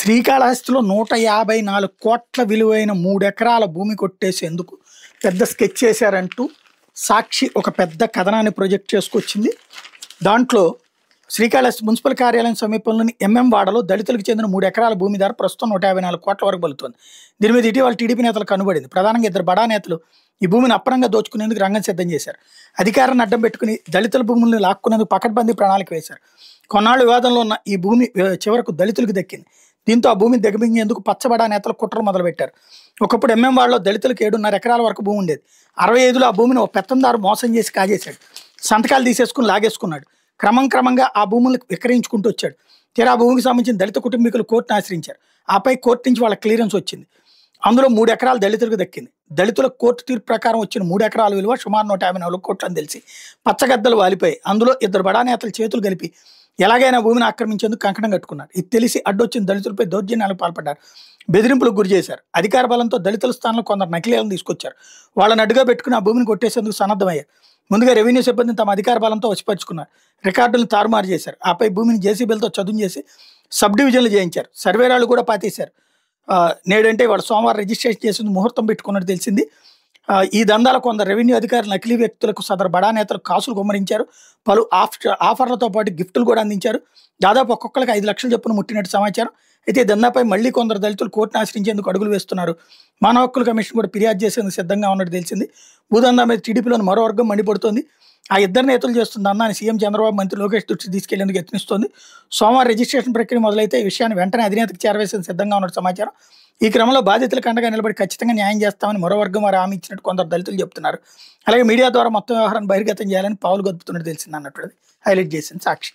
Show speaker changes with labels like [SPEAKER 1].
[SPEAKER 1] శ్రీకాళహస్తిలో 154 కోట్ల విలువైన 3 ఎకరాల భూమి కొట్టేసేందుకు పెద్ద స్కెచ్ చేశారంటూ సాక్షి ఒక పెద్ద కథనాన్ని ప్రొజెక్ట్ చేసుకొచ్చింది. దాంట్లో శ్రీకాళహస్తి మున్సిపల్ కార్యాలయం సమీపంలోని వాడలో దళితులకు చెందిన 3 ఎకరాల భూమి ధర ప్రస్తుతం 154 కోట్ల వరకు బలుతోంది. దీని మీద ఇటీవల టీడీపీ నేతలు కనుబడింది. ప్రధానంగా 2 బడా నేతలు ఈ భూమిని అప్పనంగా దోచుకునేందుకు రంగం సిద్ధం చేశారు. అధికారాన్ని అడ్డం పెట్టుకుని దళితుల భూములను లాక్కునేందుకు పకడ్బందీ ప్రణాళిక వేశారు. కొన్నాళ్ళు వివాదంలో ఉన్న ఈ భూమి చివరకు దళితులకు దక్కింది. దీంతో ఆ భూమిని దిగమింగేందుకు పచ్చబడా నేతలు కుట్రలు మొదలుపెట్టారు. ఒకప్పుడు వాడలో దళితులకు 7.5 ఎకరాల వరకు భూమి ఉండేది. 65లో ఆ భూమిని ఒక పెత్తందారు మోసం చేసి కాజేశాడు. సంతకాలు తీసేసుకుని లాగేసుకున్నాడు. క్రమంగా ఆ భూములకు విక్రయించుకుంటూ వచ్చాడు. తీరా ఆ భూమికి సంబంధించిన దళిత కుటుంబీకులు కోర్టును ఆశ్రయించారు. ఆపై కోర్టు నుంచి వాళ్ళ క్లియరెన్స్ వచ్చింది. అందులో 3 ఎకరాలు దళితులకు దక్కింది. దళితుల కోర్టు తీర్పు ప్రకారం వచ్చిన 3 ఎకరాల విలువ సుమారు 154 కోట్లు అని తెలిసి పచ్చగద్దలు వాలిపోయి అందులో 2 బడా నేతలు చేతులు కలిపి ఎలాగైనా భూమిని ఆక్రమించేందుకు కంకణం కట్టుకున్నారు. ఇది తెలిసి అడ్డొచ్చిన దళితులపై దౌర్జన్యాలకు పాల్పడ్డారు. బెదిరింపులకు గురి చేశారు. అధికార బలంతో దళితుల స్థానంలో కొందరు నకిలీలను తీసుకొచ్చారు. వాళ్ళని అడ్డుగా పెట్టుకుని ఆ భూమిని కొట్టేసేందుకు సన్నద్ధమయ్యారు. ముందుగా రెవెన్యూ సిబ్బందిని తమ అధికార బలంతో వశపరుచుకున్నారు. రికార్డులను తారుమారు చేశారు. ఆపై భూమిని జేసీబీలతో చదును చేసి సబ్ డివిజన్లు చేయించారు. సర్వేరాళ్ళు కూడా పాతేశారు. నేడంటే వాళ్ళు సోమవారం రిజిస్ట్రేషన్ చేసింది ముహూర్తం పెట్టుకున్నట్టు తెలిసింది. ఈ దందాల కొందరు రెవెన్యూ అధికారులు నకిలీ వ్యక్తులకు సదరు బడా నేతలు కాసులు గుమ్మరించారు. పలు ఆఫర్లతో పాటు గిఫ్టులు కూడా అందించారు. దాదాపు ఒక్కొక్కరికి 5 లక్షల చొప్పున ముట్టినట్టు సమాచారం. అయితే దందాపై మళ్లీ కొందరు దళితులు కోర్టును ఆశ్రయించేందుకు అడుగులు వేస్తున్నారు. మానవ హక్కుల కమిషన్ కూడా ఫిర్యాదు చేసేందుకు సిద్ధంగా ఉన్నట్టు తెలిసింది. భూదందా మీద టీడీపీలోని మరో వర్గం మండిపడుతోంది. ఆ 2 నేతలు చేస్తున్న దందాన్ని సీఎం చంద్రబాబు, మంత్రి లోకేష్ దృష్టి తీసుకెళ్లేందుకు యత్నిస్తోంది. సోమవారం రిజిస్ట్రేషన్ ప్రక్రియ మొదలైతే ఈ విషయాన్ని వెంటనే అధినేతకు చేరవేసేందుకు సిద్ధంగా ఉన్నట్టు సమాచారం. ఈ క్రమంలో బాధితులకు అండగా నిలబడి ఖచ్చితంగా న్యాయం చేస్తామని మరో వర్గం వారు హామీ ఇచ్చినట్టు కొందరు దళితులు చెప్తున్నారు. అలాగే మీడియా ద్వారా మొత్తం వ్యవహారాన్ని బహిర్గతం చేయాలని పావులు గదుపుతున్నట్టు తెలిసింది అన్నట్టు హైలైట్ చేసింది సాక్షి.